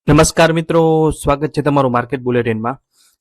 નમસ્કાર મિત્રો, સ્વાગત છે તમારું માર્કેટ બુલેટિનમાં.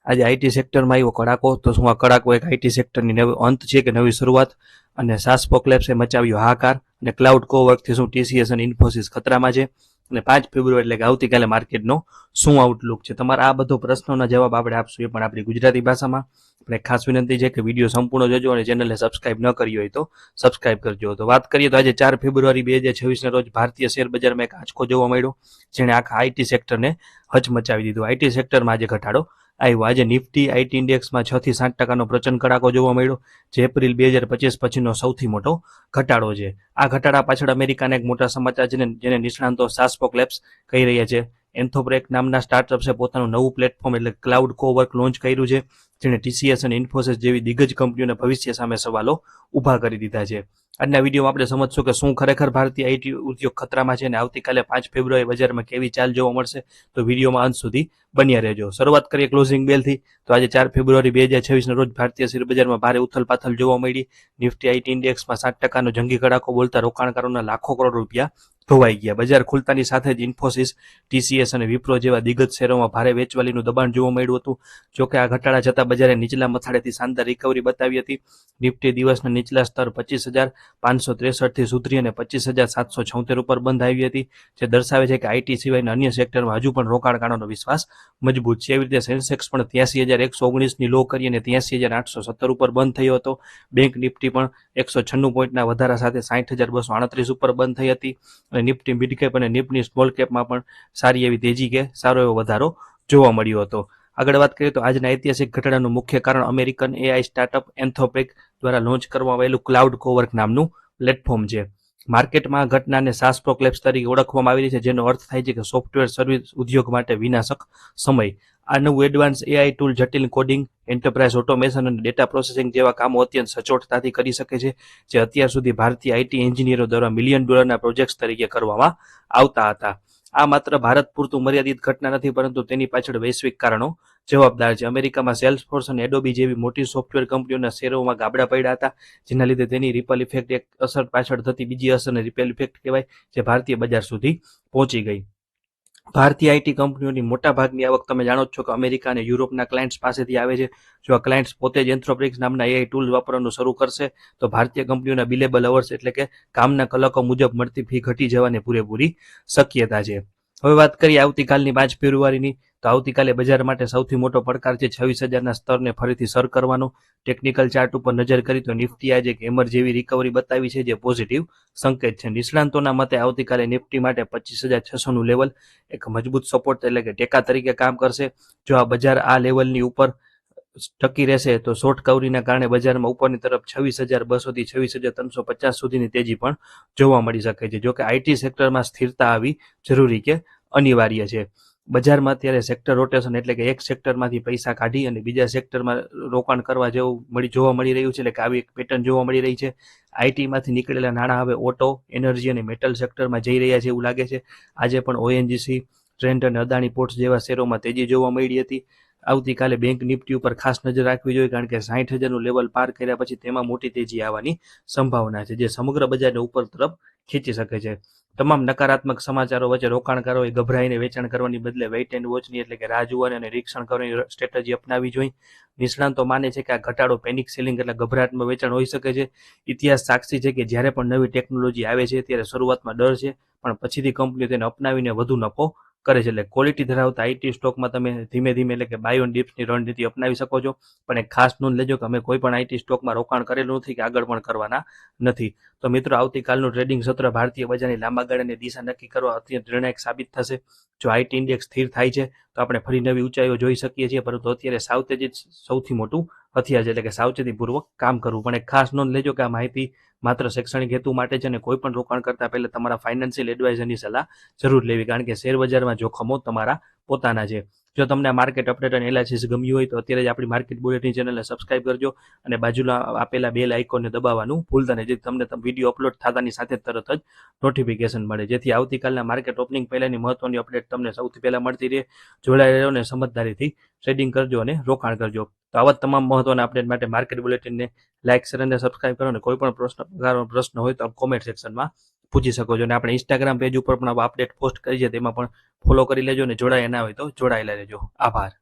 આજે આઈટી સેક્ટરમાં આવ્યો કડાકો. તો શું આ કડાકો એક આઈટી સેક્ટરની નવી અંત છે કે નવી શરૂઆત? અને સાસ પોકલેપ્સે મચાવ્યો હાહાકાર અને ક્લાઉડ કોવર્કથી શું ટીસીએસ અને ઇન્ફોસિસ ખતરામાં છે? અને 5 ફેબ્રુઆરી એટલે કે આવતીકાલે માર્કેટનો શું આઉટલુક છે? તમારા આ બધો પ્રશ્નોના જવાબ આપણે આપશું, એ પણ આપણી ગુજરાતી ભાષામાં. આપણે ખાસ વિનંતી છે કે વિડીયો સંપૂર્ણ જોજો અને ચેનલને સબસ્ક્રાઇબ ન કરી હોય તો સબસ્ક્રાઇબ કરજો. તો વાત કરીએ તો આજે 4 ફેબ્રુઆરી 2026 ના રોજ ભારતીય શેર બજારમાં એક આંચકો જોવા મળ્યો, જેણે આખા આઈટી સેક્ટરને હચમચાવી દીધું. આઈટી સેક્ટરમાં આજે ઘટાડો આવ્યો. આજે નિફ્ટી આઈટી ઇન્ડેક્સમાં 6 થી 7% પ્રચંડ કડાકો જોવા મળ્યો, જે એપ્રિલ 2025 પછીનો સૌથી મોટો ઘટાડો છે. આ ઘટાડા પાછળ અમેરિકાના એક મોટા સમાચાર છે, જેને નિષ્ણાંતો સાસપોક લેબ્સ કહી રહ્યા છે. એન્થોબ્રેક નામના સ્ટાર્ટઅપ્સે પોતાનું નવું પ્લેટફોર્મ એટલે ક્લાઉડ કોવર્ક લોન્ચ કર્યું છે, જેણે ટીસીએસ અને ઇન્ફોસિસ જેવી દિગ્ગજ કંપનીઓના ભવિષ્ય સામે સવાલો ઊભા કરી દીધા છે. આજના વિડીયોમાં આપણે સમજશું કે શું ખરેખર ભારતીય આઈટી ઉદ્યોગ ખતરામાં છે અને આવતીકાલે 5 ફેબ્રુઆરી બજારમાં કેવી ચાલ જોવા મળશે. તો વિડીયોમાં અંત સુધી બન્યા રહેજો. શરૂઆત કરીએ ક્લોઝિંગ બેલથી. તો આજે 4 ફેબ્રુઆરી 2026 ના રોજ ભારતીય શેર બજારમાં ભારે ઉથલપાથલ જોવા મળી. નિફ્ટી આઈટી ઇન્ડેક્સમાં 7%નો જંગી કડાકો બોલતા રોકાણકારોના લાખો કરોડ રૂપિયા ધોવાઈ ગયા. બજાર ખુલતાની સાથે જ ઇન્ફોસિસ, ટીસીએસ અને વિપ્રો જેવા દિગ્ગજ શેરોમાં ભારે વેચવાલીનું દબાણ જોવા મળ્યું હતું. જોકે આ ઘટાડા છતાં બજારે નીચલા મથાળેથી શાનદાર રિકવરી બતાવી હતી. નિફ્ટી દિવસના નીચલા સ્તર 25,563 થી સુધરી અને 25,776 ઉપર બંધ આવી હતી, જે દર્શાવે છે કે આઈટી સિવાયના અન્ય સેક્ટરમાં હજુ પણ રોકાણકારોનો વિશ્વાસ મજબૂત છે. એવી રીતે સેન્સેક્સ પણ 83,119ની લો કરી અને 83,817 ઉપર બંધ થયો હતો. બેંક નિફ્ટી પણ 196 પોઈન્ટના વધારા સાથે 60,238 ઉપર બંધ થઈ હતી. અને નિફ્ટી મિડ કેપ અને નિફ્ટી સ્મોલ કેપમાં પણ સારી એવી તેજી કે સારો એવો વધારો જોવા મળ્યો હતો. આગળ વાત કરીએ તો આજના ઐતિહાસિક ઘટાડાનું મુખ્ય કારણ અમેરિકન એઆઈ સ્ટાર્ટઅપ એન્થોબ્રેક દ્વારા લોન્ચ કરવામાં આવેલું ક્લાઉડ કોવર્ક નામનું પ્લેટફોર્મ છે. માર્કેટમાં ઘટનાને સાસપોકલેપ્સ તરીકે ઓળખવામાં આવી રહી છે, જેનો અર્થ થાય છે કે સોફ્ટવેર સર્વિસ ઉદ્યોગ માટે વિનાશક સમય. આ નવું એડવાન્સ એઆઈ ટૂલ જટિલ કોડિંગ, એન્ટરપ્રાઇઝ ઓટોમેશન અને ડેટા પ્રોસેસિંગ જેવા કામો અત્યંત સચોટતાથી કરી શકે છે, જે અત્યાર સુધી ભારતીય આઈટી એન્જિનિયરો દ્વારા $1 મિલિયન પ્રોજેક્ટ્સ તરીકે કરવામાં આવતા હતા. આ માત્ર ભારત પૂરતું મર્યાદિત ઘટના નથી, પરંતુ તેની પાછળ વૈશ્વિક કારણો જવાબદાર છે. અમેરિકામાં સેલ્સફોર્સ અને એડોબી જેવી મોટી સોફ્ટવેર કંપનીઓના શેરોમાં ગાબડા પડ્યા હતા, જેના લીધે તેની રિપલ ઇફેક્ટ એક અસર પાછળ થતી બીજી અસરને રિપલ ઇફેક્ટ કહેવાય, જે ભારતીય બજાર સુધી પહોંચી ગઈ. ભારતીય આઈટી કંપનીઓની મોટાભાગની આવક તમે જાણો છો કે અમેરિકા અને યુરોપના ક્લાયન્ટ્સ પાસેથી આવે છે. જો આ ક્લાયન્ટ્સ પોતે જ એન્થ્રોપિક્સ નામના એઆઈ ટૂલ વાપરવાનું શરૂ કરશે, તો ભારતીય કંપનીઓના બિલેબલ અવર્સ એટલે કે કામના કલાકો મુજબ મળતી ફી ઘટી જવાની પૂરેપૂરી શક્યતા છે. હવે વાત કરીએ આવતીકાલની 5 ફેબ્રુઆરીની. તો આવતીકાલે બજાર માટે સૌથી મોટો પડકાર છે 26,000ના સ્તરને ફરીથી સર કરવાનો. ટેકનિકલ ચાર્ટ ઉપર નજર કરી તો નિફ્ટી આજે હેમર જેવી રિકવરી બતાવી છે, જે પોઝિટિવ સંકેત છે. નિષ્ણાંતોના મતે આવતીકાલે નિફ્ટી માટે 25,600નું લેવલ એક મજબૂત સપોર્ટ એટલે કે ટેકા તરીકે કામ કરશે. જો આ બજાર આ લેવલની ઉપર ટકી રહેશે તો શોર્ટ કવરીના કારણે બજારમાં ઉપરની તરફ 26,200 થી 26,350 સુધીની તેજી પણ જોવા મળી શકે છે. જોકે આઈટી સેક્ટરમાં સ્થિરતા આવી જરૂરી કે અનિવાર્ય છે. બજારમાં અત્યારે સેક્ટર રોટેશન એટલે કે એક સેક્ટરમાંથી પૈસા કાઢી અને બીજા સેક્ટરમાં રોકાણ કરવા જેવું જોવા મળી રહ્યું છે, એટલે કે આવી એક પેટર્ન જોવા મળી રહી છે. આઈટીમાંથી નીકળેલા નાણાં હવે ઓટો, એનર્જી અને મેટલ સેક્ટરમાં જઈ રહ્યા છે એવું લાગે છે. આજે પણ ઓએનજીસી, ટ્રેન્ટ અને અદાણી પોર્ટ્સ જેવા શેરોમાં તેજી જોવા મળી હતી. આવતીકાલે બેંક નિફ્ટી ઉપર ખાસ નજર રાખવી જોઈએ, કારણ કે 60,000નું લેવલ પાર કર્યા પછી તેમાં મોટી તેજી આવવાની સંભાવના છે, જે સમગ્ર બજારને ઉપર તરફ ખેંચી શકે છે. તમામ નકારાત્મક સમાચારો વચ્ચે રોકાણકારોએ ગભરાઈને વેચાણ કરવાની બદલે વેઇટ એન્ડ વોચની એટલે કે રાહ જોવાની અને નિરીક્ષણ કરવાની સ્ટ્રેટેજી અપનાવવી જોઈએ. નિષ્ણાંતો માને છે કે આ ઘટાડો પેનિક સેલિંગ એટલે ગભરાટમાં વેચાણ હોઈ શકે છે. ઇતિહાસ સાક્ષી છે કે જ્યારે પણ નવી ટેકનોલોજી આવે છે ત્યારે શરૂઆતમાં ડર છે, પણ પછીથી કંપનીઓ તેને અપનાવીને વધુ નફો કરે છે. એટલે ક્વોલિટી ધરાવતા આઈટી સ્ટોકમાં તમે ધીમે ધીમે એટલે કે બાય ઓન ડિપ્સની રણનીતિ અપનાવી શકો છો. પણ એક ખાસ નોંધ લેજો કે અમે કોઈ પણ આઈટી સ્ટોકમાં રોકાણ કરેલું નથી કે આગળ પણ કરવાના નથી. તો મિત્રો, આવતીકાલનું ટ્રેડિંગ સત્ર ભારતીય બજારની લાંબા ગાળાની દિશા નક્કી કરવા અત્યંત નિર્ણાયક સાબિત થશે. જો આઈટી ઇન્ડેક્સ સ્થિર થાય છે તો આપણે ફરી નવી ઊંચાઈઓ જોઈ શકીએ છીએ, પરંતુ અત્યારે સાવચેતી સૌથી મોટું હથિયાર છે, એટલે કે સાવચેતીપૂર્વક કામ કરવું. પણ એક ખાસ નોંધ લેજો કે આ માહિતી માત્ર શૈક્ષણિક હેતુ માટે છે અને કોઈ પણ રોકાણ કરતા પહેલા તમારા ફાઇનાન્શિયલ એડવાઇઝરની સલાહ જરૂર લેવી, કારણ કે શેર બજારમાં જોખમો તમારા પોતાના છે. જો તમને આ માર્કેટ અપડેટ અને એનાલિસિસ ગમ્યું હોય તો અત્યારે જ આપણી માર્કેટ બુલેટિન ચેનલને સબસ્ક્રાઇબ કરજો અને બાજુના આપેલા બેલ આઇકોનને દબાવવાનું ભૂલતા નહીં, જેથી તમને વિડીયો અપલોડ થતાની સાથે તરત જ નોટિફિકેશન મળે, જેથી આવતીકાલના માર્કેટ ઓપનિંગ પહેલાની મહત્વની અપડેટ તમને સૌથી પહેલા મળતી રહે. જોડાઈ રહ્યો અને સમજદારીથી ટ્રેડિંગ કરજો અને રોકાણ કરજો. તો આવા તમામ મહત્વના અપડેટ માટે માર્કેટ બુલેટિનને લાઇક, શેર અને સબસ્ક્રાઇબ કરો. અને કોઈ પણ પ્રશ્ન હોય તો કોમેન્ટ સેક્શનમાં પૂછી શકો છો. અને આપણે ઇન્સ્ટાગ્રામ પેજ ઉપર પણ અપડેટ પોસ્ટ કરી છે, તેમાં પણ ફોલો કરી લેજો અને જોડાયા ના હોય તો જોડાયેલા રહેજો. આભાર.